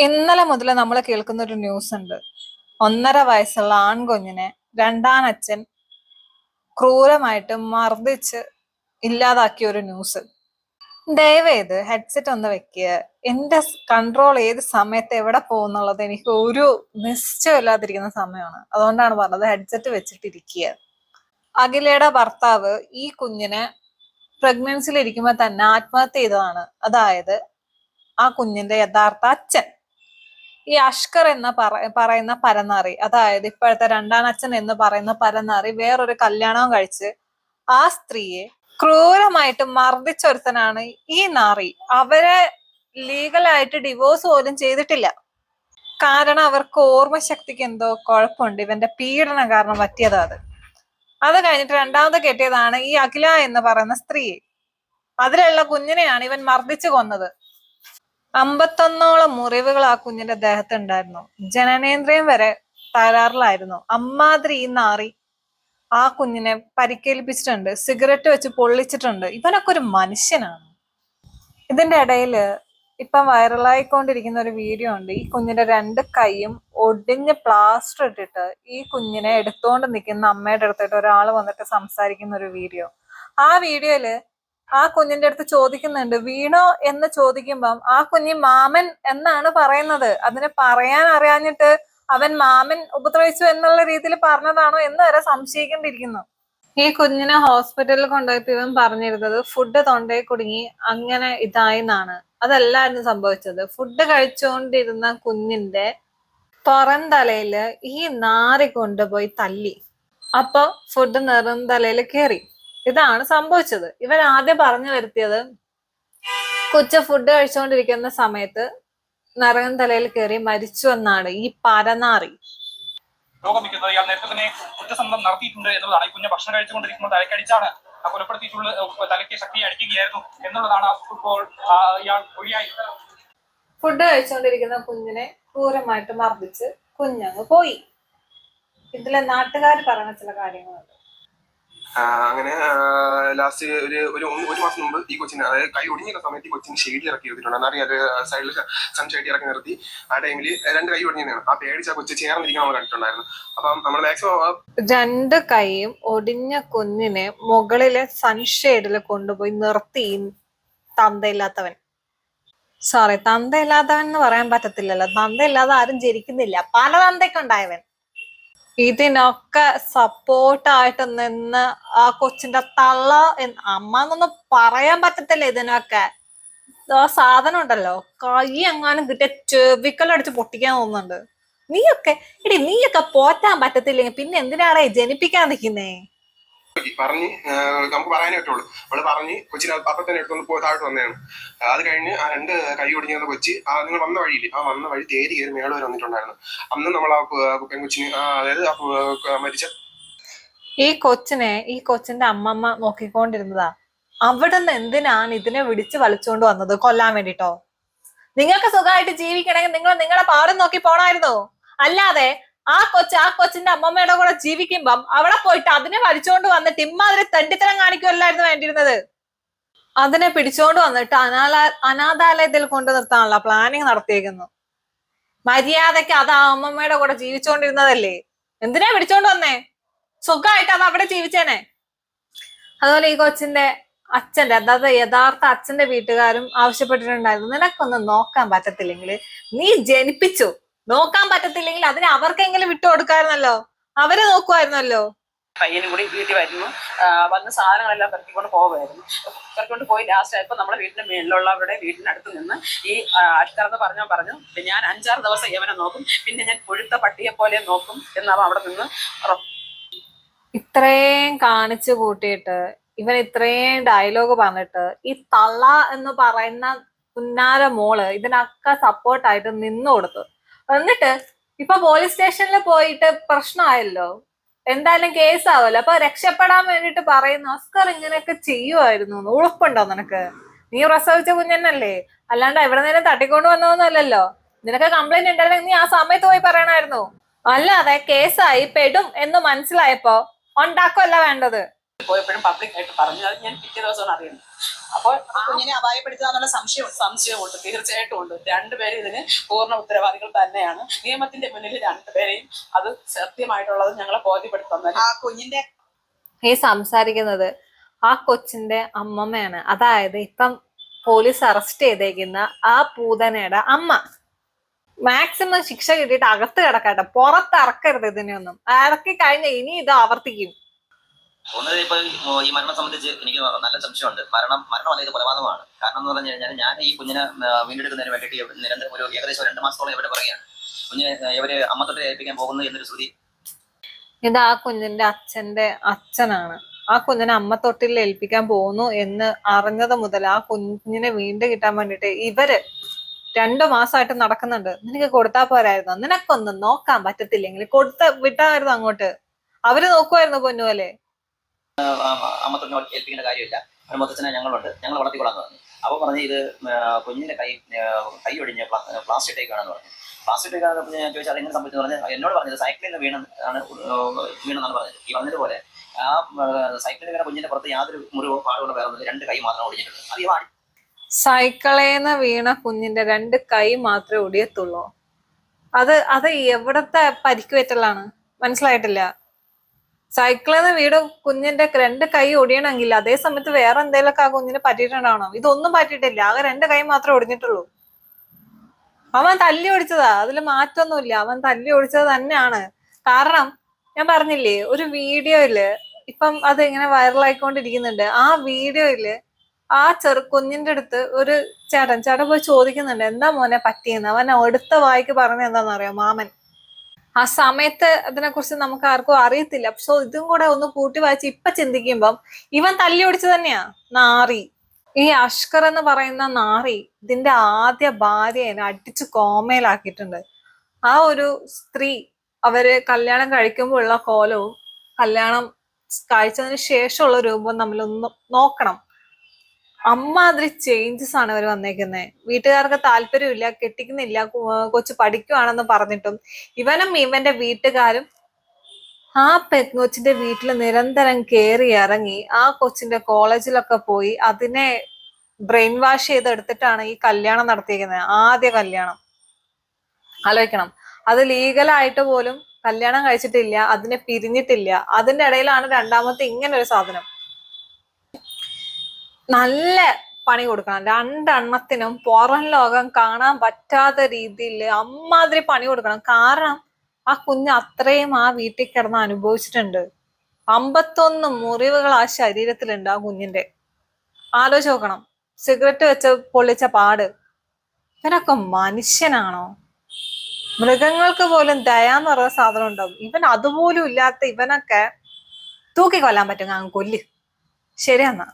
ഇന്നലെ മുതൽ നമ്മൾ കേൾക്കുന്ന ഒരു ന്യൂസ് ഉണ്ട്. 1.5 വയസ്സുള്ള ആൺകുഞ്ഞിനെ രണ്ടാനച്ഛൻ ക്രൂരമായിട്ട് മർദ്ദിച്ച് ഇല്ലാതാക്കിയ ഒരു ന്യൂസ്. ദയവേത് ഹെഡ്സെറ്റ് ഒന്ന് വെക്കുക. എന്റെ കൺട്രോൾ ഏത് സമയത്ത് എവിടെ പോകുന്നുള്ളത് എനിക്ക് ഒരു നിശ്ചയമില്ലാതിരിക്കുന്ന സമയമാണ്. അതുകൊണ്ടാണ് പറഞ്ഞത് ഹെഡ്സെറ്റ് വെച്ചിട്ടിരിക്കുക. അഖിലയുടെ ഭർത്താവ് ഈ കുഞ്ഞിനെ പ്രഗ്നൻസിലിരിക്കുമ്പോൾ തന്നെ ആത്മഹത്യ ചെയ്തതാണ്. അതായത് ആ കുഞ്ഞിന്റെ യഥാർത്ഥ അച്ഛൻ ഈ അഷ്കർ എന്ന് പറയുന്ന പരനാറി, അതായത് ഇപ്പോഴത്തെ രണ്ടാനച്ഛൻ എന്ന് പറയുന്ന പരനാറി വേറൊരു കല്യാണവും കഴിച്ച് ആ സ്ത്രീയെ ക്രൂരമായിട്ട് മർദ്ദിച്ചൊരുത്തനാണ് ഈ നാറി. അവരെ ലീഗലായിട്ട് ഡിവോഴ്സ് പോലും ചെയ്തിട്ടില്ല. കാരണം അവർക്ക് ഓർമ്മശക്തിക്ക് എന്തോ കുഴപ്പമുണ്ട്. ഇവന്റെ പീഡനം കാരണം പറ്റിയതാ അത് കഴിഞ്ഞിട്ട് രണ്ടാമത് കെട്ടിയതാണ് ഈ അഖില എന്ന് പറയുന്ന സ്ത്രീയെ. അതിലുള്ള കുഞ്ഞിനെയാണ് ഇവൻ മർദ്ദിച്ചു കൊന്നത്. 51ഓളം മുറിവുകൾ ആ കുഞ്ഞിന്റെ ദേഹത്ത് ഉണ്ടായിരുന്നു. ജനനേന്ദ്രിയം വരെ തകരാറിലായിരുന്നു. അമ്മാതിരി ഈ നാറി ആ കുഞ്ഞിനെ പരിക്കേൽപ്പിച്ചിട്ടുണ്ട്, സിഗരറ്റ് വെച്ച് പൊള്ളിച്ചിട്ടുണ്ട്. ഇവനൊക്കെ ഒരു മനുഷ്യനാണ്. ഇതിന്റെ ഇടയില് ഇപ്പം വൈറലായിക്കൊണ്ടിരിക്കുന്ന ഒരു വീഡിയോ ഉണ്ട്. ഈ കുഞ്ഞിന്റെ 2 കൈയും ഒടിഞ്ഞ് പ്ലാസ്റ്റർ ഇട്ടിട്ട് ഈ കുഞ്ഞിനെ എടുത്തോണ്ട് നിൽക്കുന്ന അമ്മയുടെ അടുത്തിട്ട് ഒരാൾ വന്നിട്ട് സംസാരിക്കുന്ന ഒരു വീഡിയോ. ആ വീഡിയോയില് ആ കുഞ്ഞിന്റെ അടുത്ത് ചോദിക്കുന്നുണ്ട്, വീണോ എന്ന് ചോദിക്കുമ്പം ആ കുഞ്ഞി മാമൻ എന്നാണ് പറയുന്നത്. അതിന് പറയാൻ അറിയാഞ്ഞിട്ട് അവൻ മാമൻ ഉപദ്രവിച്ചു എന്നുള്ള രീതിയിൽ പറഞ്ഞതാണോ എന്ന് വരെ സംശയിക്കേണ്ടിയിരിക്കുന്നു. ഈ കുഞ്ഞിനെ ഹോസ്പിറ്റലിൽ കൊണ്ടുപോയപ്പോ ഇവൻ പറഞ്ഞിരുന്നത് ഫുഡ് തൊണ്ടയിൽ കുടുങ്ങി അങ്ങനെ ഇതായി എന്നാണ്. അതല്ലായിരുന്നു സംഭവിച്ചത്. ഫുഡ് കഴിച്ചുകൊണ്ടിരുന്ന കുഞ്ഞിന്റെ പുറം തലയില് ഈ നാറി കൊണ്ടുപോയി തല്ലി. അപ്പൊ ഫുഡ് നിറം തലയിൽ കയറി. ഇതാണ് സംഭവിച്ചത്. ഇവൻ ആദ്യം പറഞ്ഞു വരുത്തിയത് കൊച്ചു ഫുഡ് കഴിച്ചുകൊണ്ടിരിക്കുന്ന സമയത്ത് നിറകം തലയിൽ കയറി മരിച്ചു എന്നാണ് ഈ പരനാറി. രോഗം വെക്കുന്നത് ഇയാൾ നേരത്തെ തന്നെ കുറ്റസമ്മതം നടത്തിയിട്ടുണ്ട് എന്നുള്ളതാണ്. ഈ കുഞ്ഞ് ഭക്ഷണം കഴിച്ചുകൊണ്ടിരിക്കുമ്പോൾ തലക്കടിച്ചാണ് കൊലപ്പെടുത്തിയിട്ടുള്ള തലയ്ക്ക് ശക്തി അടിക്കുകയായിരുന്നു എന്നുള്ളതാണ് ഇപ്പോൾ ഇയാൾ ഒഴിയായി. ഫുഡ് കഴിച്ചുകൊണ്ടിരിക്കുന്ന കുഞ്ഞിനെ ക്രൂരമായിട്ട് മർദ്ദിച്ച് കുഞ്ഞങ്ങ് പോയി. ഇതിലെ നാട്ടുകാർ പറയുന്ന ചില കാര്യങ്ങളുണ്ട്. അങ്ങനെ ലാസ്റ്റ് ഒരു മാസം മുമ്പ് ഈ കൊച്ചിന്, അതായത് കൈ ഒടിഞ്ഞിരുന്ന സമയത്ത് ഈ കൊച്ചിന് ഷെയ്ഡി ഇറക്കി എടുത്തിട്ടുണ്ട്. എന്നറിയാം, സൈഡിൽ സൺ ഷെയ്ഡി ഇറക്കി നിർത്തി. ആ ടൈമിൽ 2 കൈ ഒടിഞ്ഞതാണ്. ആ പേടിച്ച കൊച്ചു ചേർന്നിരിക്കാൻ നമ്മൾ കണ്ടിട്ടുണ്ടായിരുന്നു. അപ്പം നമ്മൾ മാക്സിമം 2 കൈയും ഒടിഞ്ഞ കുഞ്ഞിനെ മുകളിലെ സൺഷെയ്ഡിൽ കൊണ്ടുപോയി നിർത്തി. തന്തയില്ലാത്തവൻ, സോറി തന്തയില്ലാത്തവൻ എന്ന് പറയാൻ പറ്റത്തില്ലല്ലോ. തന്തയില്ലാതെ ആരും ജനിക്കുന്നില്ല. പല തന്തയ്ക്കുണ്ടായവൻ. ഇതിനൊക്കെ സപ്പോർട്ടായിട്ട് നിന്ന് ആ കൊച്ചിന്റെ തള്ള അമ്മ എന്നൊന്നും പറയാൻ പറ്റത്തില്ല. ഇതിനൊക്കെ ആ സാധനം ഉണ്ടല്ലോ, കൈ എങ്ങാനും കിട്ടിയ ചെവിക്കലടിച്ച് പൊട്ടിക്കാൻ തോന്നുന്നുണ്ട്. നീയൊക്കെ പോറ്റാൻ പറ്റത്തില്ലെങ്കിൽ പിന്നെ എന്തിനാളെ ജനിപ്പിക്കാൻ നിൽക്കുന്നേ? പറഞ്ഞ് നമുക്ക് പറയാനേ പറ്റുള്ളൂ. അവള് പറഞ്ഞ് കൊച്ചിനെ അപ്പൊ തന്നെ എടുത്തോണ്ട് താഴോട്ട് വന്നതാണ്. അത് കഴിഞ്ഞ് ആ 2 കൈ ഒടിഞ്ഞ കൊച്ചി നിങ്ങൾ വന്ന വഴിയില്, ആ വന്ന വഴി തേരി കയറി മേള് വരെ വന്നിട്ടുണ്ടായിരുന്നു. അന്ന് നമ്മൾ ആ പെൺകൊച്ചിന്, അതായത് മരിച്ച ഈ കൊച്ചിന്റെ അമ്മമ്മ നോക്കിക്കൊണ്ടിരുന്നതാ. അവിടുന്ന് എന്തിനാണ് ഇതിനെ വിളിച്ച് വലിച്ചുകൊണ്ട് വന്നത്? കൊല്ലാൻ വേണ്ടിട്ടോ? നിങ്ങൾക്ക് സുഖമായിട്ട് ജീവിക്കണമെങ്കിൽ നിങ്ങൾ നിങ്ങളെ പാടും നോക്കി പോണായിരുന്നു. അല്ലാതെ ആ കൊച്ചിന്റെ അമ്മമ്മയുടെ കൂടെ ജീവിക്കുമ്പം അവിടെ പോയിട്ട് അതിനെ വലിച്ചുകൊണ്ട് വന്നിട്ട് ഇമ്മാതിരി തെണ്ടിത്തരം കാണിക്കുമല്ലായിരുന്നു വേണ്ടിയിരുന്നത്. അതിനെ പിടിച്ചോണ്ട് വന്നിട്ട് അനാഥാലയത്തിൽ കൊണ്ടു നിർത്താനുള്ള പ്ലാനിങ് നടത്തിയേക്കുന്നു. മര്യാദക്ക് അത് ആ അമ്മമ്മയുടെ കൂടെ ജീവിച്ചോണ്ടിരുന്നതല്ലേ? എന്തിനാ പിടിച്ചോണ്ട് വന്നേ? സുഖമായിട്ട് അത് അവിടെ ജീവിച്ചേനെ. അതുപോലെ ഈ കൊച്ചിന്റെ അച്ഛന്റെ, അതായത് യഥാർത്ഥ അച്ഛന്റെ വീട്ടുകാരും ആവശ്യപ്പെട്ടിട്ടുണ്ടായിരുന്നു, നിനക്കൊന്നും നോക്കാൻ പറ്റത്തില്ലെങ്കിൽ നീ ജനിപ്പിച്ചു. നോക്കാൻ പറ്റത്തില്ലെങ്കിൽ അതിന് അവർക്കെങ്കിലും വിട്ടു കൊടുക്കായിരുന്നല്ലോ. അവരെ നോക്കുമായിരുന്നല്ലോ. പയ്യനും കൂടി വീട്ടിൽ വരുന്നു, വന്ന് സാധനങ്ങളെല്ലാം പെറുക്കിക്കൊണ്ട് പോകുമായിരുന്നു. പെറുക്കിക്കൊണ്ട് പോയി ലാസ്റ്റ് ആയപ്പോൾ നമ്മുടെ വീടിന്റെ മേലിലുള്ളവരുടെ വീടിനടുത്ത് നിന്ന് ഈ അഷ്കർന്ന് പറഞ്ഞു ഞാൻ 5-6 ദിവസം ഇവനെ നോക്കും, പിന്നെ ഞാൻ കൊഴുത്ത പട്ടിയെ പോലെ നോക്കും എന്നവ അവിടെ നിന്ന്. ഇത്രയും കാണിച്ചു കൂട്ടിയിട്ട് ഇവൻ ഇത്രയും ഡയലോഗ് പറഞ്ഞിട്ട് ഈ തള്ള എന്ന് പറയുന്ന പുന്നാര മോള് ഇതിനൊക്കെ സപ്പോർട്ടായിട്ട് നിന്നു കൊടുത്തു. എന്നിട്ട് ഇപ്പൊ പോലീസ് സ്റ്റേഷനിൽ പോയിട്ട് പ്രശ്നമായല്ലോ, എന്തായാലും കേസാവല്ലോ. അപ്പൊ രക്ഷപ്പെടാൻ വേണ്ടിട്ട് പറയുന്നു അസ്കർ ഇങ്ങനെയൊക്കെ ചെയ്യുമായിരുന്നു. ഉറപ്പുണ്ടോ നിനക്ക്? നീ പ്രസവിച്ച കുഞ്ഞന്നല്ലേ, അല്ലാണ്ട് എവിടെ നേരം തട്ടിക്കൊണ്ട് വന്നോന്നല്ലല്ലോ. നിനക്ക് കംപ്ലൈന്റ് ഉണ്ടായിരുന്നെങ്കിൽ നീ ആ സമയത്ത് പോയി പറയണമായിരുന്നു. അല്ലാതെ കേസായി പെടും എന്ന് മനസ്സിലായപ്പോ ഉണ്ടാക്കുമല്ല വേണ്ടത്. പോയപ്പോഴും പബ്ലിക് ആയിട്ട് പറഞ്ഞു. അത് ഞാൻ പിറ്റേ ദിവസമാണ് അറിയുന്നത്. അപ്പോൾ കുഞ്ഞിനെ അപായപ്പെടുത്തുക സംശയമുണ്ട്, തീർച്ചയായിട്ടും ഉണ്ട്. രണ്ടുപേരും ഇതിന് പൂർണ്ണ ഉത്തരവാദികൾ തന്നെയാണ്. നിയമത്തിന്റെ മുന്നിൽ രണ്ടുപേരെയും അത് സത്യമായിട്ടുള്ളത് ഞങ്ങളെ ബോധ്യപ്പെടുത്തുന്നത്. ആ കുഞ്ഞിന്റെ ഈ സംസാരിക്കുന്നത് ആ കൊച്ചിന്റെ അമ്മമ്മയാണ്. അതായത് ഇപ്പം പോലീസ് അറസ്റ്റ് ചെയ്തേക്കുന്ന ആ പൂതനയുടെ അമ്മ. മാക്സിമം ശിക്ഷ കിട്ടിയിട്ട് അകത്ത് കിടക്കട്ടെ, പുറത്തിറക്കരുത് ഇതിനെയൊന്നും. ഇറക്കി കഴിഞ്ഞ ഇനി ഇത് ആവർത്തിക്കും. ഒന്നത് ഇപ്പൊ ഈ മരണം സംബന്ധിച്ച് എനിക്ക് നല്ല സംശയമുണ്ട്. മരണമല്ല, ഇത് കൊലപാതകമാണ്. കാരണം എന്ന് പറഞ്ഞു കഴിഞ്ഞാൽ ഞാൻ ഈ കുഞ്ഞിനെ വീണ്ടെടുക്കുന്നതിന് വേണ്ടിയിട്ട് നിരന്തരം ഏകദേശം 2 മാസത്തോളം ഇവരെ പറയുകയാണ്. കുഞ്ഞിനെ ഇവര് അമ്മത്തൊട്ട് ഏൽപ്പിക്കാൻ പോകുന്നു എന്നൊരു ശ്രുതി. ഇത് ആ കുഞ്ഞിന്റെ അച്ഛനാണ്. ആ കുഞ്ഞിനെ അമ്മത്തൊട്ടിൽ ഏൽപ്പിക്കാൻ പോകുന്നു എന്ന് അറിഞ്ഞത് മുതൽ ആ കുഞ്ഞിനെ വീണ്ടും കിട്ടാൻ വേണ്ടിട്ട് ഇവര് 2 മാസമായിട്ട് നടക്കുന്നുണ്ട്. നിനക്ക് കൊടുത്താ പോരായിരുന്നോ? നിനക്കൊന്നും നോക്കാൻ പറ്റത്തില്ലെങ്കിൽ വിട്ടായിരുന്നു അങ്ങോട്ട്. അവര് നോക്കുമായിരുന്നു പൊന്നുപോലെ. അമ്മത്തൊട്ടിനെ ഏൽപ്പിക്കേണ്ട കാര്യമില്ല, ഒരു മുത്തച്ഛനെ ഞങ്ങളുണ്ട്, ഞങ്ങൾ വളർത്തിക്കൊള്ളാന്ന് പറഞ്ഞു. അപ്പോൾ പറഞ്ഞ് ഇത് കുഞ്ഞിന്റെ കൈ ഒടിഞ്ഞ് പ്ലാസ്റ്റിക് ടേക്കാണെന്ന് പറഞ്ഞു. പ്ലാസ്റ്റിക് ടേക്കാണെന്ന് ഞാൻ ചോദിച്ചാൽ അതെങ്ങനെ സംഭവിച്ചെന്ന് പറഞ്ഞാൽ എന്നോട് പറഞ്ഞത് സൈക്കിളിൽ നിന്ന് വീണെന്നാണ് പറഞ്ഞത്. ഈ പറഞ്ഞതുപോലെ ആ സൈക്കിളിൽ വീണ കുഞ്ഞിന്റെ പുറത്ത് യാതൊരു മുറിവോ പാടുകളോ വേറെ 2 കൈ മാത്രം ഒടിഞ്ഞിട്ടുണ്ട്. അത് ഈ സൈക്കിളേന്ന് വീണ കുഞ്ഞിന്റെ 2 കൈ മാത്രമേ ഒടിയത്തുള്ളൂ. അത് എവിടത്തെ പരിക്കുപറ്റലാണ് മനസ്സിലായിട്ടില്ല. സൈക്കിളിന്ന് വീട് കുഞ്ഞിന്റെ 2 കൈ ഒടിയണമെങ്കിൽ അതേ സമയത്ത് വേറെ എന്തെങ്കിലുമൊക്കെ ആ കുഞ്ഞിന് പറ്റിയിട്ടുണ്ടാവണം. ഇതൊന്നും പറ്റിയിട്ടില്ല, ആകെ 2 കൈ മാത്രമേ ഒടിഞ്ഞിട്ടുള്ളൂ. അവൻ തല്ലി ഒടിച്ചതാ, അതിൽ മാറ്റമൊന്നുമില്ല. അവൻ തല്ലി ഒടിച്ചത് തന്നെയാണ്. കാരണം ഞാൻ പറഞ്ഞില്ലേ, ഒരു വീഡിയോയില് ഇപ്പം അത് ഇങ്ങനെ വൈറലായിക്കൊണ്ടിരിക്കുന്നുണ്ട്. ആ വീഡിയോയില് ആ കുഞ്ഞിന്റെ അടുത്ത് ഒരു ചേട്ടൻ പോയി ചോദിക്കുന്നുണ്ട്, എന്താ മോനെ പറ്റിയെന്ന്. അവൻ എടുത്ത വായിക്ക് പറഞ്ഞ എന്താണെന്നറിയോ, മാമൻ. ആ സമയത്ത് അതിനെക്കുറിച്ച് നമുക്ക് ആർക്കും അറിയത്തില്ല. പക്ഷെ ഇതും കൂടെ ഒന്ന് കൂട്ടി വായിച്ച് ഇപ്പൊ ചിന്തിക്കുമ്പം ഇവൻ തല്ലി ഒടിച്ചു തന്നെയാ. നാറി, ഈ അഷ്കർ എന്ന് പറയുന്ന നാറി ഇതിന്റെ ആദ്യ ഭാര്യനെ അടിച്ചു കോമയിലാക്കിയിട്ടുണ്ട്. ആ ഒരു സ്ത്രീ അവര് കല്യാണം കഴിക്കുമ്പോൾ ഉള്ള കോലവും കല്യാണം കഴിച്ചതിന് ശേഷമുള്ള രൂപവും തമ്മിലൊന്ന് നോക്കണം. അമ്മാതിരി ചേഞ്ചസ് ആണ് അവർ വന്നേക്കുന്നത്. വീട്ടുകാർക്ക് താല്പര്യമില്ല, കെട്ടിക്കുന്നില്ല, കൊച്ചു പഠിക്കുവാണെന്ന് പറഞ്ഞിട്ടും ഇവനും ഇവന്റെ വീട്ടുകാരും ആ പെൺകൊച്ചിന്റെ വീട്ടിൽ നിരന്തരം കയറി ഇറങ്ങി ആ കൊച്ചിന്റെ കോളേജിലൊക്കെ പോയി അതിനെ ബ്രെയിൻ വാഷ് ചെയ്തെടുത്തിട്ടാണ് ഈ കല്യാണം നടത്തിയിരിക്കുന്നത്. ആദ്യ കല്യാണം ആലോചിക്കണം. അത് ലീഗലായിട്ട് പോലും കല്യാണം കഴിച്ചിട്ടില്ല, അതിനെ പിരിഞ്ഞിട്ടില്ല. അതിന്റെ ഇടയിലാണ് രണ്ടാമത്തെ ഇങ്ങനെ ഒരു സാധനം. നല്ല പണി കൊടുക്കണം. 2 എണ്ണത്തിനും പുറം ലോകം കാണാൻ പറ്റാത്ത രീതിയിൽ അമ്മാതിരി പണി കൊടുക്കണം. കാരണം ആ കുഞ്ഞ് അത്രയും ആ വീട്ടിൽ കിടന്ന് അനുഭവിച്ചിട്ടുണ്ട്. 51 മുറിവുകൾ ആ ശരീരത്തിലുണ്ട് ആ കുഞ്ഞിന്റെ. ആലോചിച്ച് നോക്കണം. സിഗരറ്റ് വെച്ച് പൊള്ളിച്ച പാട്. ഇവനൊക്കെ മനുഷ്യനാണോ? മൃഗങ്ങൾക്ക് പോലും ദയ എന്ന് പറയുന്ന സാധനം ഉണ്ടാവും. ഇവൻ അതുപോലും ഇല്ലാത്ത ഇവനൊക്കെ തൂക്കി കൊല്ലാൻ പറ്റും. അങ്ങ് കൊല്ല്. ശരിയെന്നാ.